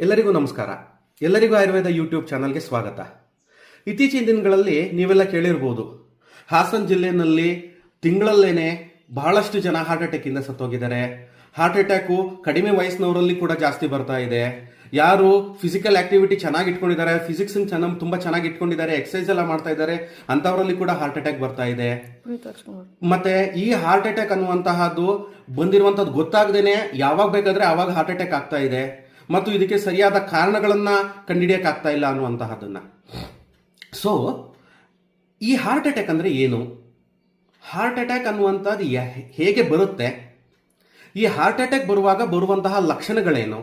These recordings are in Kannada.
ಎಲ್ಲರಿಗೂ ನಮಸ್ಕಾರ. ಎಲ್ಲರಿಗೂ ಆಯುರ್ವೇದ ಯೂಟ್ಯೂಬ್ ಚಾನಲ್ಗೆ ಸ್ವಾಗತ. ಇತ್ತೀಚಿನ ದಿನಗಳಲ್ಲಿ ನೀವೆಲ್ಲ ಕೇಳಿರ್ಬೋದು, ಹಾಸನ ಜಿಲ್ಲೆಯಲ್ಲಿ ತಿಂಗಳಲ್ಲೇನೆ ಬಹಳಷ್ಟು ಜನ ಹಾರ್ಟ್ ಅಟ್ಯಾಕ್ ಇಂದ ಸತ್ತೋಗಿದ್ದಾರೆ. ಹಾರ್ಟ್ ಅಟ್ಯಾಕು ಕಡಿಮೆ ವಯಸ್ಸಿನವರಲ್ಲಿ ಕೂಡ ಜಾಸ್ತಿ ಬರ್ತಾ ಇದೆ. ಯಾರು ಫಿಸಿಕಲ್ ಆಕ್ಟಿವಿಟಿ ಚೆನ್ನಾಗಿ ಇಟ್ಕೊಂಡಿದ್ದಾರೆ, ಫಿಸಿಕ್ಸ್ ತುಂಬಾ ಚೆನ್ನಾಗಿ ಇಟ್ಕೊಂಡಿದ್ದಾರೆ, ಎಕ್ಸರ್ಸೈಸ್ ಎಲ್ಲ ಮಾಡ್ತಾ ಇದ್ದಾರೆ, ಅಂತವರಲ್ಲಿ ಕೂಡ ಹಾರ್ಟ್ ಅಟ್ಯಾಕ್ ಬರ್ತಾ ಇದೆ. ಮತ್ತೆ ಈ ಹಾರ್ಟ್ ಅಟ್ಯಾಕ್ ಅನ್ನುವಂತಹದ್ದು ಬಂದಿರುವಂತದ್ದು ಗೊತ್ತಾಗದೇನೆ ಯಾವಾಗ ಬೇಕಾದ್ರೆ ಆವಾಗ ಹಾರ್ಟ್ ಅಟ್ಯಾಕ್ ಆಗ್ತಾ ಇದೆ ಮತ್ತು ಇದಕ್ಕೆ ಸರಿಯಾದ ಕಾರಣಗಳನ್ನ ಕಂಡುಹಿಡಿಯಕ್ ಆಗ್ತಾ ಇಲ್ಲ ಅನ್ನುವಂತಹದನ್ನ. ಸೊ ಈ ಹಾರ್ಟ್ ಅಟ್ಯಾಕ್ ಅಂದ್ರೆ ಏನು, ಹಾರ್ಟ್ ಅಟ್ಯಾಕ್ ಅನ್ನುವಂಥದ್ದು ಹೇಗೆ ಬರುತ್ತೆ, ಈ ಹಾರ್ಟ್ ಅಟ್ಯಾಕ್ ಬರುವಾಗ ಬರುವಂತಹ ಲಕ್ಷಣಗಳೇನು,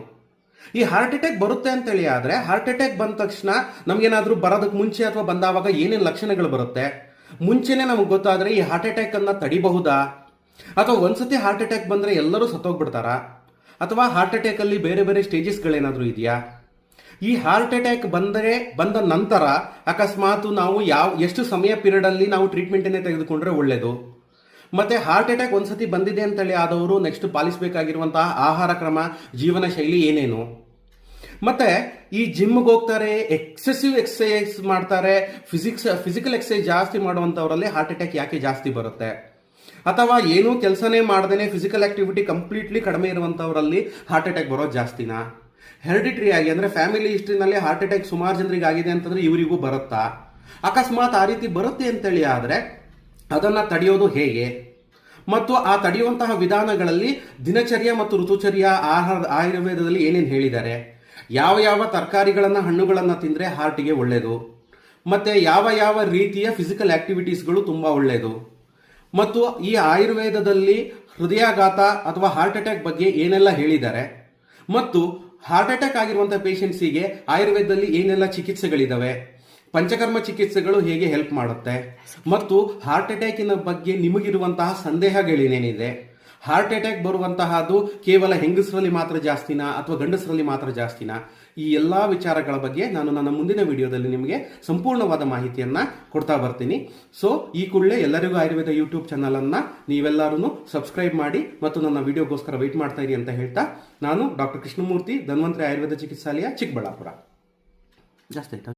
ಈ ಹಾರ್ಟ್ ಅಟ್ಯಾಕ್ ಬರುತ್ತೆ ಅಂತೇಳಿ ಆದ್ರೆ ಹಾರ್ಟ್ ಅಟ್ಯಾಕ್ ಬಂದ ತಕ್ಷಣ ನಮ್ಗೇನಾದ್ರೂ ಬರೋದಕ್ಕೆ ಮುಂಚೆ ಅಥವಾ ಬಂದಾವಾಗ ಏನೇನು ಲಕ್ಷಣಗಳು ಬರುತ್ತೆ, ಮುಂಚೆನೆ ನಮಗೆ ಗೊತ್ತಾದ್ರೆ ಈ ಹಾರ್ಟ್ ಅಟ್ಯಾಕ್ ಅನ್ನ ತಡಿಬಹುದಾ, ಅಥವಾ ಒಂದ್ಸತಿ ಹಾರ್ಟ್ ಅಟ್ಯಾಕ್ ಬಂದ್ರೆ ಎಲ್ಲರೂ ಸತ್ತೋಗ್ಬಿಡ್ತಾರಾ, ಅಥವಾ ಹಾರ್ಟ್ ಅಟ್ಯಾಕ್ ಅಲ್ಲಿ ಬೇರೆ ಬೇರೆ ಸ್ಟೇಜಸ್ಗಳೇನಾದ್ರೂ ಇದೆಯಾ, ಈ ಹಾರ್ಟ್ ಅಟ್ಯಾಕ್ ಬಂದ ನಂತರ ಅಕಸ್ಮಾತ್ ನಾವು ಎಷ್ಟು ಸಮಯ ಪೀರಿಯಡ್ ಅಲ್ಲಿ ನಾವು ಟ್ರೀಟ್ಮೆಂಟ್ ಅನ್ನೇ ತೆಗೆದುಕೊಂಡ್ರೆ ಒಳ್ಳೇದು, ಮತ್ತೆ ಹಾರ್ಟ್ ಅಟ್ಯಾಕ್ ಒಂದ್ಸತಿ ಬಂದಿದೆ ಅಂತೇಳಿ ಆದವರು ನೆಕ್ಸ್ಟ್ ಪಾಲಿಸಬೇಕಾಗಿರುವಂತಹ ಆಹಾರ ಕ್ರಮ, ಜೀವನ ಶೈಲಿ ಏನೇನು, ಮತ್ತೆ ಈ ಜಿಮ್ಗೆ ಹೋಗ್ತಾರೆ, ಎಕ್ಸೆಸಿವ್ ಎಕ್ಸರ್ಸೈಸ್ ಮಾಡ್ತಾರೆ, ಫಿಸಿಕಲ್ ಎಕ್ಸರ್ಸೈಸ್ ಜಾಸ್ತಿ ಮಾಡುವಂತವರಲ್ಲಿ ಹಾರ್ಟ್ ಅಟ್ಯಾಕ್ ಯಾಕೆ ಜಾಸ್ತಿ ಬರುತ್ತೆ, ಅಥವಾ ಏನೂ ಕೆಲಸನೇ ಮಾಡದೇನೆ ಫಿಸಿಕಲ್ ಆಕ್ಟಿವಿಟಿ ಕಂಪ್ಲೀಟ್ಲಿ ಕಡಿಮೆ ಇರುವಂತವರಲ್ಲಿ ಹಾರ್ಟ್ ಅಟ್ಯಾಕ್ ಬರೋದು ಜಾಸ್ತಿನಾ, ಹೆರಿಡಿಟರಿ ಆಗಿ ಅಂದ್ರೆ ಫ್ಯಾಮಿಲಿ ಹಿಸ್ಟ್ರಿನಲ್ಲಿ ಹಾರ್ಟ್ ಅಟ್ಯಾಕ್ ಸುಮಾರು ಜನರಿಗೆ ಆಗಿದೆ ಅಂತಂದ್ರೆ ಇವರಿಗೂ ಬರುತ್ತಾ, ಅಕಸ್ಮಾತ್ ಆ ರೀತಿ ಬರುತ್ತೆ ಅಂತೇಳಿ ಆದ್ರೆ ಅದನ್ನ ತಡೆಯೋದು ಹೇಗೆ, ಮತ್ತು ಆ ತಡೆಯುವಂತಹ ವಿಧಾನಗಳಲ್ಲಿ ದಿನಚರ್ಯ ಮತ್ತು ಋತುಚರ್ಯ ಆಯುರ್ವೇದದಲ್ಲಿ ಏನೇನು ಹೇಳಿದ್ದಾರೆ, ಯಾವ ಯಾವ ತರಕಾರಿಗಳನ್ನ ಹಣ್ಣುಗಳನ್ನ ತಿಂದ್ರೆ ಹಾರ್ಟ್ಗೆ ಒಳ್ಳೇದು, ಮತ್ತೆ ಯಾವ ಯಾವ ರೀತಿಯ ಫಿಸಿಕಲ್ ಆಕ್ಟಿವಿಟೀಸ್ಗಳು ತುಂಬಾ ಒಳ್ಳೇದು, ಮತ್ತು ಈ ಆಯುರ್ವೇದದಲ್ಲಿ ಹೃದಯಾಘಾತ ಅಥವಾ ಹಾರ್ಟ್ ಅಟ್ಯಾಕ್ ಬಗ್ಗೆ ಏನೆಲ್ಲ ಹೇಳಿದ್ದಾರೆ, ಮತ್ತು ಹಾರ್ಟ್ ಅಟ್ಯಾಕ್ ಆಗಿರುವಂತಹ ಪೇಷಂಟ್ಸಿಗೆ ಆಯುರ್ವೇದದಲ್ಲಿ ಏನೆಲ್ಲ ಚಿಕಿತ್ಸೆಗಳಿದಾವೆ, ಪಂಚಕರ್ಮ ಚಿಕಿತ್ಸೆಗಳು ಹೇಗೆ ಹೆಲ್ಪ್ ಮಾಡುತ್ತೆ, ಮತ್ತು ಹಾರ್ಟ್ ಅಟ್ಯಾಕಿನ ಬಗ್ಗೆ ನಿಮಗಿರುವಂತಹ ಸಂದೇಹಗಳೇನೇನಿದೆ, ಹಾರ್ಟ್ ಅಟ್ಯಾಕ್ ಬರುವಂತಹದ್ದು ಕೇವಲ ಹೆಂಗಸರಲ್ಲಿ ಮಾತ್ರ ಜಾಸ್ತಿನಾ ಅಥವಾ ಗಂಡಸರಲ್ಲಿ ಮಾತ್ರ ಜಾಸ್ತಿನಾ, ಈ ಎಲ್ಲಾ ವಿಚಾರಗಳ ಬಗ್ಗೆ ನಾನು ನನ್ನ ಮುಂದಿನ ವಿಡಿಯೋದಲ್ಲಿ ನಿಮಗೆ ಸಂಪೂರ್ಣವಾದ ಮಾಹಿತಿಯನ್ನ ಕೊಡ್ತಾ ಬರ್ತೀನಿ. ಸೊ ಈ ಕೂಡಲೇ ಎಲ್ಲರಿಗೂ ಆಯುರ್ವೇದ ಯೂಟ್ಯೂಬ್ ಚಾನಲ್ ಅನ್ನ ನೀವೆಲ್ಲರೂ ಸಬ್ಸ್ಕ್ರೈಬ್ ಮಾಡಿ ಮತ್ತು ನನ್ನ ವಿಡಿಯೋಗೋಸ್ಕರ ವೇಟ್ ಮಾಡ್ತಾ ಇರಿ ಅಂತ ಹೇಳ್ತಾ, ನಾನು ಡಾಕ್ಟರ್ ಕೃಷ್ಣಮೂರ್ತಿ, ಧನ್ವಂತರಿ ಆಯುರ್ವೇದ ಚಿಕಿತ್ಸಾಲಯ, ಚಿಕ್ಕಬಳ್ಳಾಪುರ. ಜಾಸ್ತಿ ಆಯ್ತಾ?